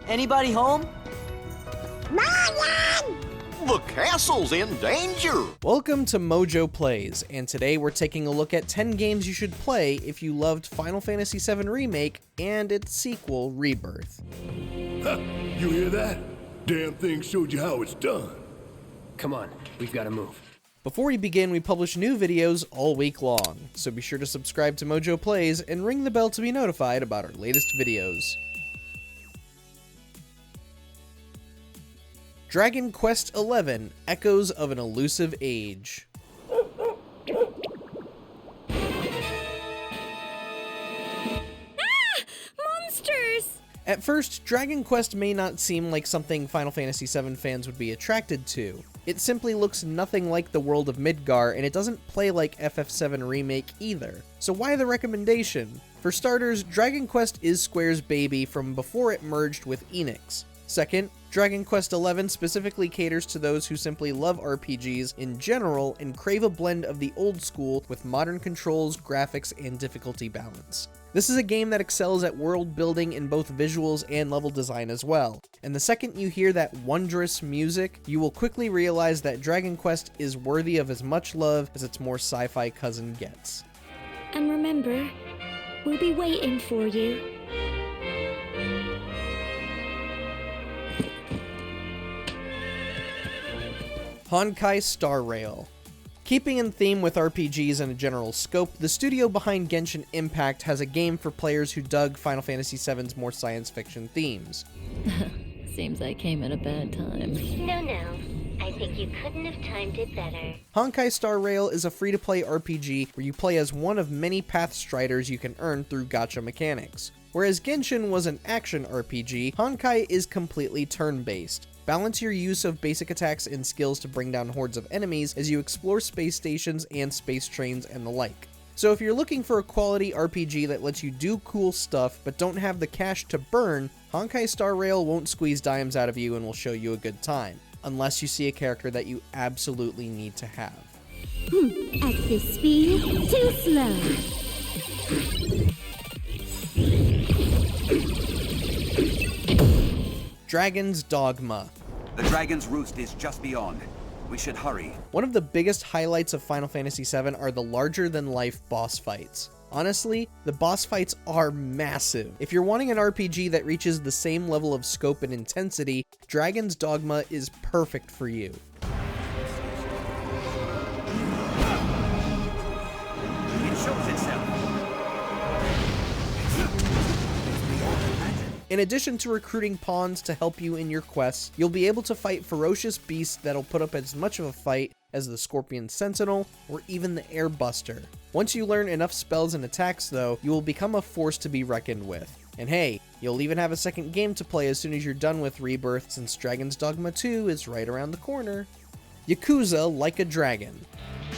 Anybody home? Ryan! The castle's in danger! Welcome to MojoPlays, and today we're taking a look at 10 games you should play if you loved Final Fantasy VII Remake and its sequel, Rebirth. Huh, you hear that? Damn thing showed you how it's done. Come on, we've got to move. Before we begin, we publish new videos all week long, so be sure to subscribe to MojoPlays and ring the bell to be notified about our latest videos. Dragon Quest XI: Echoes of an Elusive Age. Monsters! At first, Dragon Quest may not seem like something Final Fantasy VII fans would be attracted to. It simply looks nothing like the world of Midgar, and it doesn't play like FF7 Remake either. So why the recommendation? For starters, Dragon Quest is Square's baby from before it merged with Enix. Second, Dragon Quest XI specifically caters to those who simply love RPGs in general and crave a blend of the old school with modern controls, graphics, and difficulty balance. This is a game that excels at world building in both visuals and level design as well, and the second you hear that wondrous music, you will quickly realize that Dragon Quest is worthy of as much love as its more sci-fi cousin gets. And remember, we'll be waiting for you. Honkai Star Rail. Keeping in theme with RPGs and a general scope, the studio behind Genshin Impact has a game for players who dug Final Fantasy VII's more science fiction themes. Seems I came at a bad time. No. I think you couldn't have timed it better. Honkai Star Rail is a free-to-play RPG where you play as one of many path striders you can earn through gacha mechanics. Whereas Genshin was an action RPG, Honkai is completely turn-based. Balance your use of basic attacks and skills to bring down hordes of enemies as you explore space stations and space trains and the like. So if you're looking for a quality RPG that lets you do cool stuff but don't have the cash to burn, Honkai Star Rail won't squeeze dimes out of you and will show you a good time, unless you see a character that you absolutely need to have. At this speed, too slow. Dragon's Dogma. The Dragon's Roost is just beyond. We should hurry. One of the biggest highlights of Final Fantasy VII are the larger-than-life boss fights. Honestly, the boss fights are massive. If you're wanting an RPG that reaches the same level of scope and intensity, Dragon's Dogma is perfect for you. It shows itself. In addition to recruiting pawns to help you in your quests, you'll be able to fight ferocious beasts that'll put up as much of a fight as the Scorpion Sentinel or even the Airbuster. Once you learn enough spells and attacks though, you will become a force to be reckoned with. And hey, you'll even have a second game to play as soon as you're done with Rebirth, since Dragon's Dogma 2 is right around the corner. Yakuza Like a Dragon.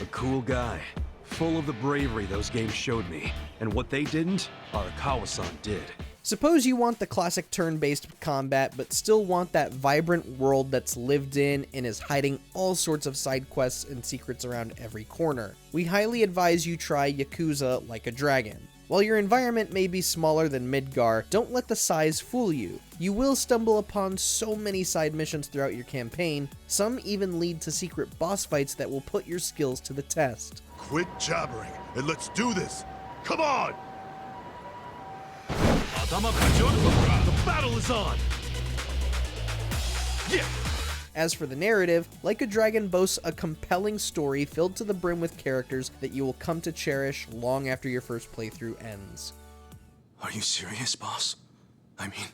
A cool guy, full of the bravery those games showed me, and what they didn't, Arakawa-san did. Suppose you want the classic turn-based combat, but still want that vibrant world that's lived in and is hiding all sorts of side quests and secrets around every corner. We highly advise you try Yakuza Like a Dragon. While your environment may be smaller than Midgar, don't let the size fool you. You will stumble upon so many side missions throughout your campaign, some even lead to secret boss fights that will put your skills to the test. Quit jabbering and let's do this. Come on! The battle is on! Yeah! As for the narrative, Like a Dragon boasts a compelling story filled to the brim with characters that you will come to cherish long after your first playthrough ends. Are you serious, boss? I mean,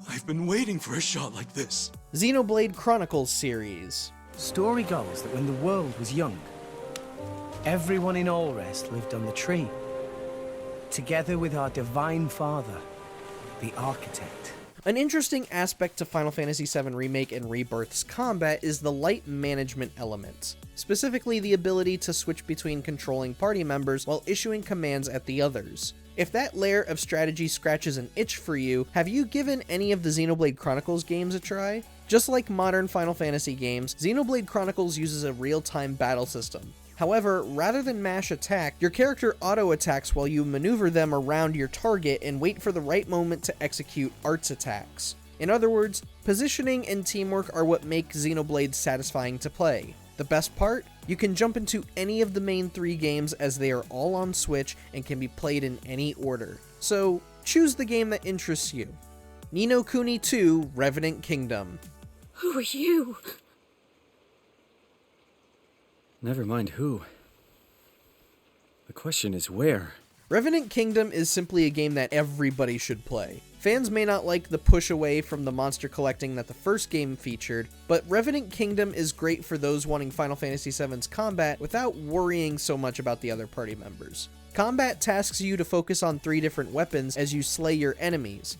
I've been waiting for a shot like this. Xenoblade Chronicles series. Story goes that when the world was young, everyone in Allrest lived on the tree, together with our divine father, the architect. An interesting aspect to Final Fantasy VII Remake and Rebirth's combat is the light management element, specifically the ability to switch between controlling party members while issuing commands at the others. If that layer of strategy scratches an itch for you, have you given any of the Xenoblade Chronicles games a try? Just like modern Final Fantasy games, Xenoblade Chronicles uses a real-time battle system. However, rather than mash attack, your character auto-attacks while you maneuver them around your target and wait for the right moment to execute arts attacks. In other words, positioning and teamwork are what make Xenoblade satisfying to play. The best part? You can jump into any of the main 3 games as they are all on Switch and can be played in any order. So, choose the game that interests you. Ni no Kuni 2: Revenant Kingdom. Who are you? Never mind who. The question is where. Revenant Kingdom is simply a game that everybody should play. Fans may not like the push away from the monster collecting that the first game featured, but Revenant Kingdom is great for those wanting Final Fantasy VII's combat without worrying so much about the other party members. Combat tasks you to focus on 3 different weapons as you slay your enemies.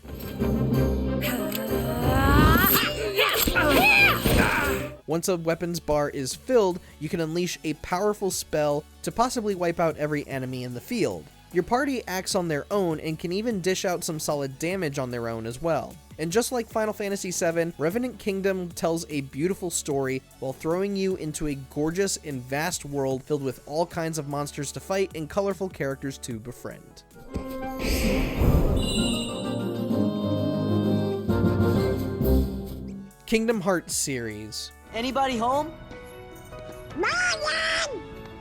Once a weapons bar is filled, you can unleash a powerful spell to possibly wipe out every enemy in the field. Your party acts on their own and can even dish out some solid damage on their own as well. And just like Final Fantasy VII, Revenant Kingdom tells a beautiful story while throwing you into a gorgeous and vast world filled with all kinds of monsters to fight and colorful characters to befriend. Kingdom Hearts series. Anybody home?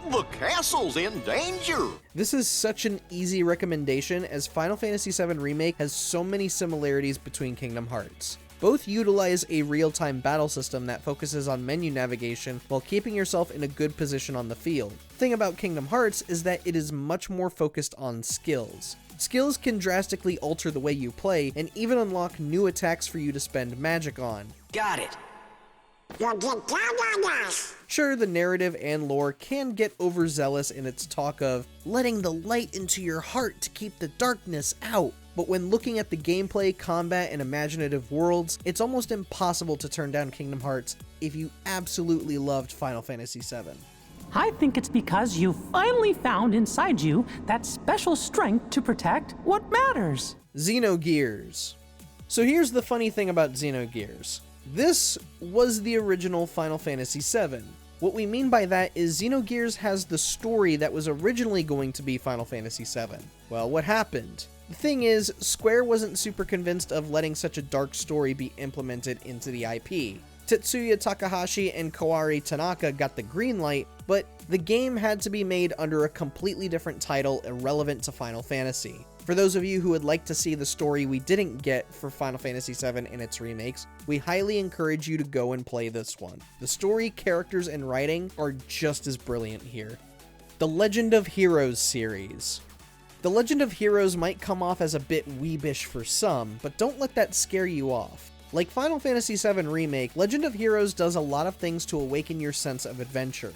The castle's in danger. This is such an easy recommendation as Final Fantasy VII Remake has so many similarities between Kingdom Hearts. Both utilize a real-time battle system that focuses on menu navigation while keeping yourself in a good position on the field. The thing about Kingdom Hearts is that it is much more focused on skills. Skills can drastically alter the way you play and even unlock new attacks for you to spend magic on. Got it. Sure, the narrative and lore can get overzealous in its talk of letting the light into your heart to keep the darkness out, but when looking at the gameplay, combat, and imaginative worlds, it's almost impossible to turn down Kingdom Hearts if you absolutely loved Final Fantasy VII. I think it's because you finally found inside you that special strength to protect what matters. Xenogears. So here's the funny thing about Xenogears. This was the original Final Fantasy VII. What we mean by that is Xenogears has the story that was originally going to be Final Fantasy VII. Well, what happened? The thing is, Square wasn't super convinced of letting such a dark story be implemented into the IP. Tetsuya Takahashi and Kaori Tanaka got the green light, but the game had to be made under a completely different title irrelevant to Final Fantasy. For those of you who would like to see the story we didn't get for Final Fantasy VII and its remakes, we highly encourage you to go and play this one. The story, characters, and writing are just as brilliant here. The Legend of Heroes series. The Legend of Heroes might come off as a bit weebish for some, but don't let that scare you off. Like Final Fantasy VII Remake, Legend of Heroes does a lot of things to awaken your sense of adventure.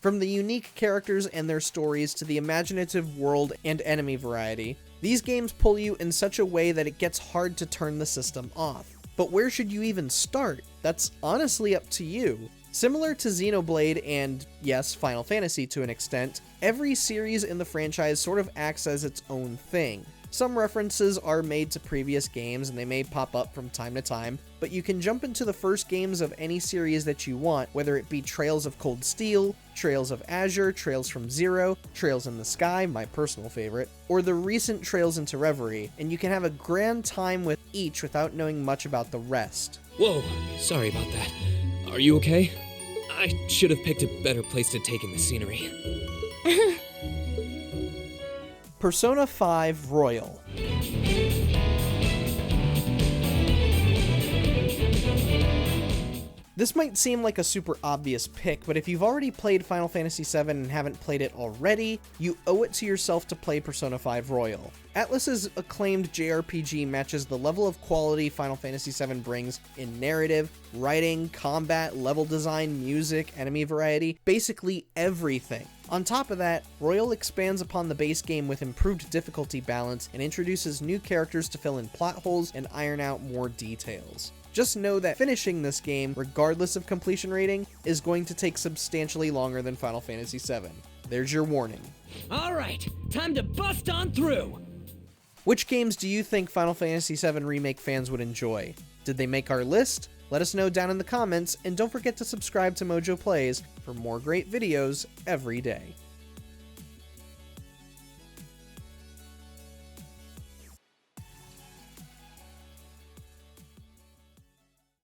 From the unique characters and their stories to the imaginative world and enemy variety, these games pull you in such a way that it gets hard to turn the system off. But where should you even start? That's honestly up to you. Similar to Xenoblade and, yes, Final Fantasy to an extent, every series in the franchise sort of acts as its own thing. Some references are made to previous games and they may pop up from time to time, but you can jump into the first games of any series that you want, whether it be Trails of Cold Steel, Trails of Azure, Trails from Zero, Trails in the Sky, my personal favorite, or the recent Trails into Reverie, and you can have a grand time with each without knowing much about the rest. Whoa, sorry about that. Are you okay? I should have picked a better place to take in the scenery. Persona 5 Royal. This might seem like a super obvious pick, but if you've already played Final Fantasy VII and haven't played it already, you owe it to yourself to play Persona 5 Royal. Atlus's acclaimed JRPG matches the level of quality Final Fantasy VII brings in narrative, writing, combat, level design, music, enemy variety, basically everything. On top of that, Royal expands upon the base game with improved difficulty balance and introduces new characters to fill in plot holes and iron out more details. Just know that finishing this game, regardless of completion rating, is going to take substantially longer than Final Fantasy VII. There's your warning. Alright, time to bust on through! Which games do you think Final Fantasy VII Remake fans would enjoy? Did they make our list? Let us know down in the comments, and don't forget to subscribe to MojoPlays for more great videos every day.